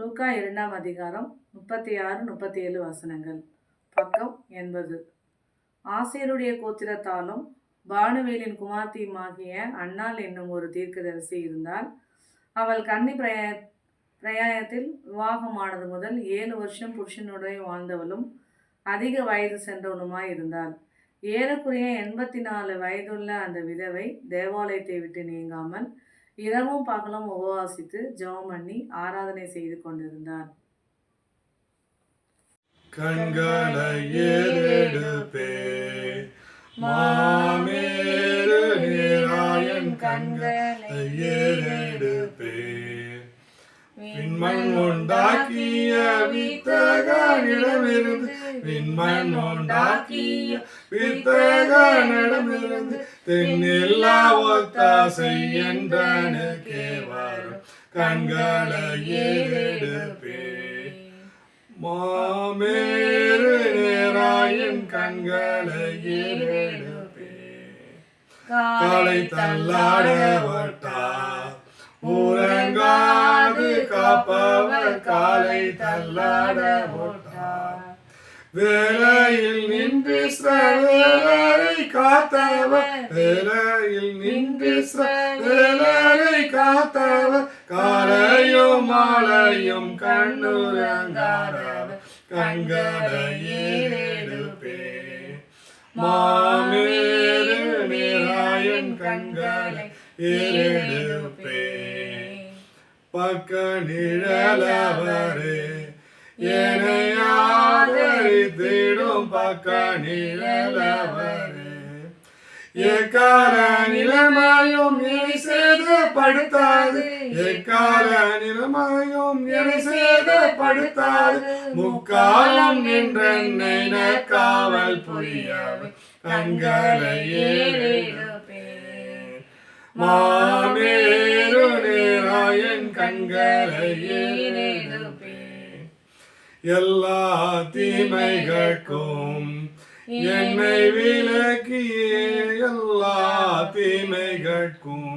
லூக்கா 2ஆம் அதிகாரம் 36, 37 வசனங்கள். பக்கம் 80. ஆசேருடைய கோத்திரத்தாலும் பானுவேலின் குமார்த்தியுமாகிய அன்னாள் என்னும் ஒரு தீர்க்கதரிசி இருந்தால். அவள் கன்னி பிரயாயத்தில் விவாகமானது முதல் 7 வருஷம் புருஷனுடைய வாழ்ந்தவளும் அதிக வயது சென்றவனுமாய் இருந்தாள். ஏறக்குறைய 84 வயதுள்ள அந்த விதவை தேவாலயத்தை விட்டு நீங்காமல் இரவும் பகலும் உபவாசித்து ஜெபம் பண்ணி ஆராதனை செய்து கொண்டிருந்தார். கண்களை ஏறெடுப்பே மாமேறு நீராயன் கண்களை ஏறெடுப்பே விண்மண் உண்டாக்கிய வித்தகனிடமிருந்து விண்மண் உண்டாக்கிய வித்தகனிடமிருந்து தென்னில்லா ஒத்தாசை என்றனுக்கே வரும் கண்களை ஏறெடுப்பே மாமேறு நேராயன் கண்களை ஏறெடுப்பே காலை தள்ளாடவட்டார் உறங்காது காப்பவர் காலை தள்ளாட ஓட்டார் வேலையில் நின்று வேலை காத்தவர் வேலையில் நின்று வேலை காத்தவர் காலையும் மாலையும் கண்ணுறங்காதவர் கண்களை ஏறெடுப்பே மாமேறு நேராயன் கண்களை ஏறெடுப்பே பக்க நிழலவரே என்னை ஆதரித்திடும் பக்க நிழலவரே எக்கால நிலைமையும் என்னை சேதப்படுத்தாது எக்கால நிலைமையும் என்னை சேதப்படுத்தாது முக்காலம் நின்றென்னை காவல் புரியாமல் கண்களை ஏறெடுப்பே மாமேறு நேராயன் கண்களை ஏறெடுப்பே எல்லா தீமைகளுக்கும் என்னை விலக்கியே எல்லா தீமைகளுக்கும்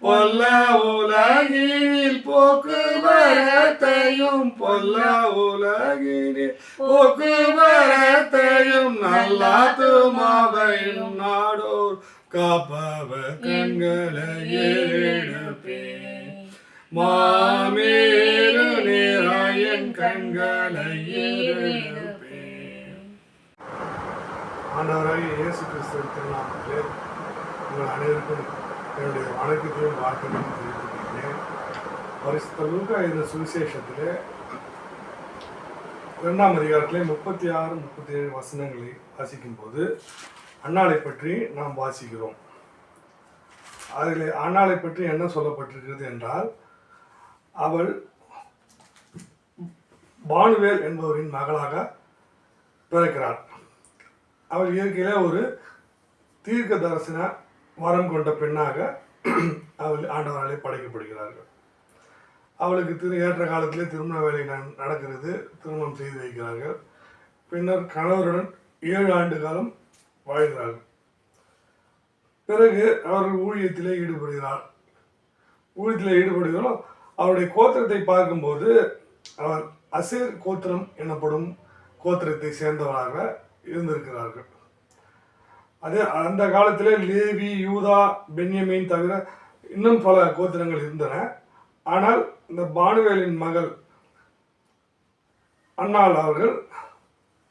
பொல்ல உலகில் போக்குவரத்தையும் பொல்ல உலகில் போக்குவரத்தையும் நல்லா துமாவையும் நாடோர் காப்பவர் கண்களை ஏறெடுப்பே மாமேறு நேராயன் கண்களை ஏறெடுப்பே. ஆண்டவராகிய இயேசு கிறிஸ்துவின் திருநாமத்திலே உங்கள் அனைவருக்கும் என்னுடைய வணக்கத்தையும் வாழ்க்கையும் தெரிவித்துள்ளேன். பரிசுத்த லூக்கா இந்த சுவிசேஷத்திலே 2ஆம் அதிகாரத்திலே 36, 37 வசனங்களை வாசிக்கும் போது அன்னாளை பற்றி நாம் வாசிக்கிறோம். அதில் அன்னாளை பற்றி என்ன சொல்லப்பட்டிருக்கிறது என்றால், அவள் பானுவேல் என்பவரின் மகளாக பிறக்கிறார். அவள் இயற்கையிலே ஒரு தீர்க்க தரிசன வரம் கொண்ட பெண்ணாக அவள் ஆண்டவராலே படைக்கப்படுகிறார்கள். அவளுக்கு ஏற்ற காலத்திலே திருமண வேலை நடக்கிறது. திருமணம் செய்து வைக்கிறார்கள். பின்னர் கணவருடன் 7 ஆண்டு காலம் வாழ்கிறார்கள். பிறகு அவர்கள் ஊழியத்திலே ஈடுபடுகிறார். அவருடைய கோத்திரத்தை பார்க்கும்போது அவர் அசேர் கோத்திரம் எனப்படும் கோத்திரத்தை சேர்ந்தவராக இருந்திருக்கிறார்கள். அதே அந்த காலத்திலே லேவி, யூதா, பென்யமீன் தவிர இன்னும் பல கோத்திரங்கள் இருந்தன. ஆனால் இந்த பானுவேலின் மகள் அன்னாள் அவர்கள்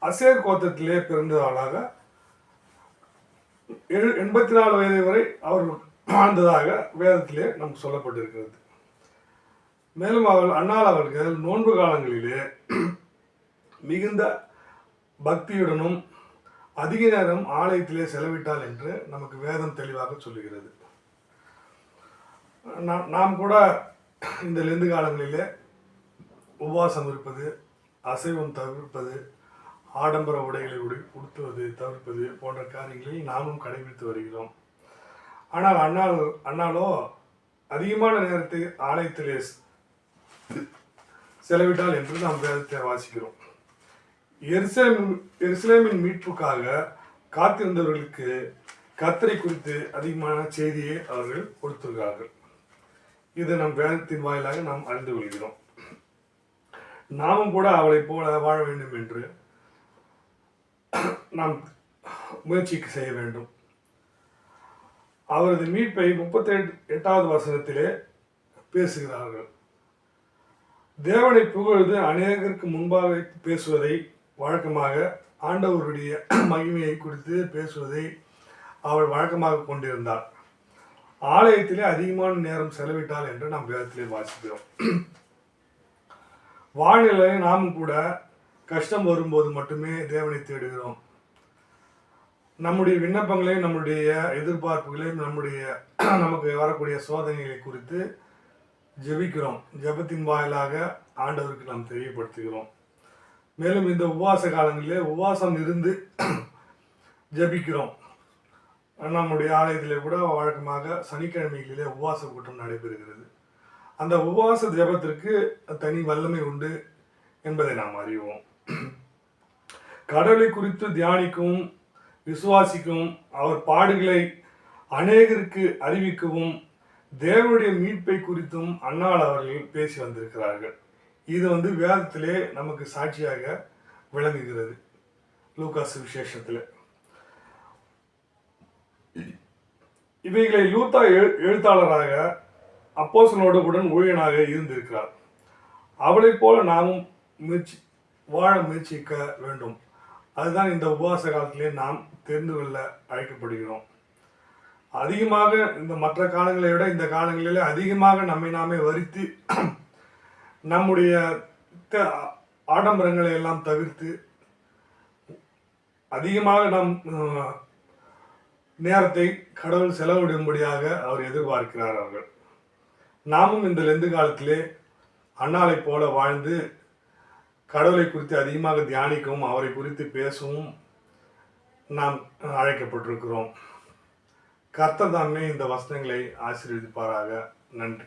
அசேர் கோத்திரத்திலே பிறந்தவர்களாக 84 வயது வரை அவர்கள் வாழ்ந்ததாக வேதத்திலே நமக்கு சொல்லப்பட்டிருக்கிறது. மேலும் அன்னாள் அவர்கள் நோன்பு காலங்களிலே மிகுந்த பக்தியுடனும் அதிக நேரம் ஆலயத்திலே செலவிட்டாள் என்று நமக்கு வேதம் தெளிவாக சொல்லுகிறது. நாம் கூட இந்த லெந்து காலங்களிலே உபவாசம் இருப்பது, அசைவம் தவிர்ப்பது, ஆடம்பர உடைகளை உடுத்துவது தவிர்ப்பது போன்ற காரியங்களில் நாமும் கடைபிடித்து வருகிறோம். ஆனால் அன்னாலோ அதிகமான நேரத்தை ஆலயத்திலே செலவிட்டால் என்று நாம் வேதத்தை வாசிக்கிறோம். எருசலேமின் மீட்புக்காக காத்திருந்தவர்களுக்கு கர்த்தரை குறித்து அதிகமான செய்தியை அவர்கள் கொடுத்திருக்கிறார்கள். இது நம் வேதத்தின் வாயிலாக நாம் அறிந்து கொள்கிறோம். நாமும் கூட அவளைப் போல வாழ வேண்டும் என்று நாம் முயற்சிக்கு செய்ய வேண்டும். அவரது மீட்பை 38வது வசனத்திலே பேசுகிறார்கள். தேவனை புகழ்ந்து அநேகருக்கு முன்பாக பேசுவதை வழக்கமாக, ஆண்டவருடைய மகிமையை குறித்து பேசுவதை அவள் வழக்கமாக கொண்டிருந்தாள். ஆலயத்திலே அதிகமான நேரம் செலவிட்டாள் என்று நாம் வேதத்திலே வாசிக்கிறோம். வாழ்நிலையில் நாமும் கூட கஷ்டம் வரும்போது மட்டுமே தேவனை தேடுகிறோம். நம்முடைய விண்ணப்பங்களையும் நம்முடைய எதிர்பார்ப்புகளையும் நமக்கு வரக்கூடிய சோதனைகளை குறித்து ஜெபிக்கிறோம். ஜெபத்தின் வாயிலாக ஆண்டவருக்கு நாம் தெரியப்படுத்துகிறோம். மேலும் இந்த உபவாச காலங்களிலே உபவாசம் இருந்து ஜெபிக்கிறோம். நம்முடைய ஆலயத்திலே கூட வழக்கமாக சனிக்கிழமைகளிலே உபவாச கூட்டம் நடைபெறுகிறது. அந்த உபவாச ஜெபத்திற்கு தனி வல்லமை உண்டு என்பதை நாம் அறிவோம். கடவுளை குறித்து தியானிக்கவும் விசுவாசிக்கவும் அவர் பாடுகளை அநேகருக்கு அறிவிக்கவும் தேவனுடைய மீட்பை குறித்தும் அன்னாள் அவர்கள் பேசி வந்திருக்கிறார்கள். இது வேதத்திலே நமக்கு சாட்சியாக விளங்குகிறது. லூக்கா சுவிசேஷத்தில் இவைகளை லூத்தா எழுத்தாளராக அப்போஸ்தலனோடு ஊழியனாக இருந்திருக்கிறார். அவளைப் போல நாமும் வாழ முயற்சிக்க வேண்டும். அதுதான் இந்த உபவாச காலத்திலே நாம் தெரிந்து கொள்ள அழைக்கப்படுகிறோம். அதிகமாக இந்த மற்ற காலங்களை விட இந்த காலங்களிலே அதிகமாக நம்மை நாமே வருத்தி நம்முடைய ஆடம்பரங்களை எல்லாம் தவிர்த்து அதிகமாக நம் நேரத்தை கடவுள் செலவிடும்படியாக அவர் எதிர்பார்க்கிறார். அவர்கள் நாமும் இந்த லெந்து காலத்திலே அன்னாளைப் போல வாழ்ந்து கடவுளை குறித்து அதிகமாக தியானிக்கவும் அவரை குறித்து பேசவும் நாம் அழைக்கப்பட்டிருக்கிறோம். கர்த்தர் தாமே இந்த வசனங்களை ஆசீர்வதிப்பாராக. நன்றி.